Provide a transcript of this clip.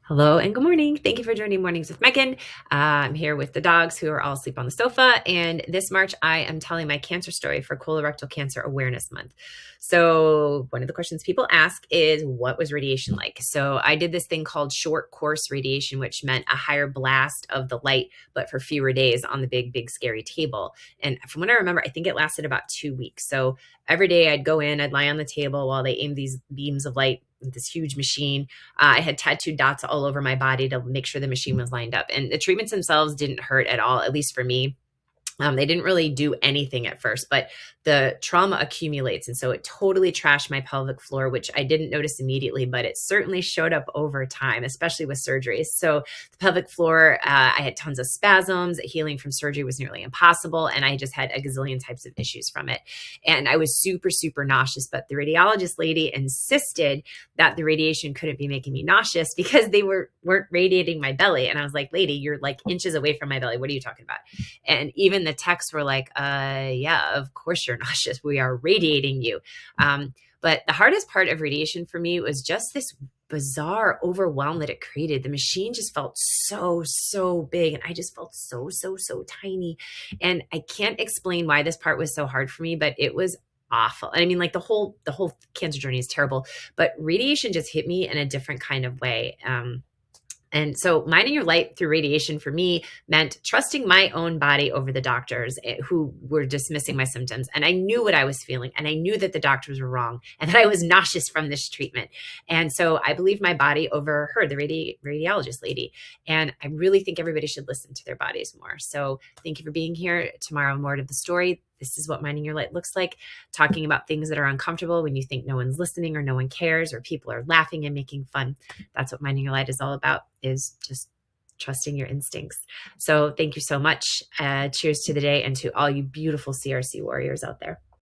Hello and good morning. Thank you for joining Mornings with Megan. I'm here with the dogs who are all asleep on the sofa. And this March, I am telling my cancer story for Colorectal Cancer Awareness Month. So, one of the questions people ask is, what was radiation like? So, I did this thing called short course radiation, which meant a higher blast of the light, but for fewer days on the big, scary table. And from what I remember, I think it lasted about 2 weeks. So, every day I'd go in, I'd lie on the table while they aimed these beams of light with this huge machine. I had tattooed dots all over my body to make sure the machine was lined up. And the treatments themselves didn't hurt at all, at least for me. They didn't really do anything at first, but the trauma accumulates. And so it totally trashed my pelvic floor, which I didn't notice immediately, but it certainly showed up over time, especially with surgeries. So the pelvic floor, I had tons of spasms. Healing from surgery was nearly impossible. And I just had a gazillion types of issues from it. And I was super nauseous, but the radiologist lady insisted that the radiation couldn't be making me nauseous because they weren't radiating my belly. And I was like, lady, you're like inches away from my belly. What are you talking about? And even the techs were like, yeah, of course you're nauseous. We are radiating you. But the hardest part of radiation for me was just this bizarre overwhelm that it created. The machine just felt so big, and I just felt so tiny. And I can't explain why this part was so hard for me, but it was awful. I mean, like the whole cancer journey is terrible, but radiation just hit me in a different kind of way. And so mining your light through radiation for me meant trusting my own body over the doctors who were dismissing my symptoms. And I knew what I was feeling, and I knew that the doctors were wrong and that I was nauseous from this treatment. And so I believed my body over her, the radiologist lady. And I really think everybody should listen to their bodies more. So thank you for being here. Tomorrow, more of the story. This is what mining your light looks like, talking about things that are uncomfortable when you think no one's listening or no one cares or people are laughing and making fun. That's what mining your light is all about, is just trusting your instincts. So thank you so much. Cheers to the day and to all you beautiful CRC warriors out there.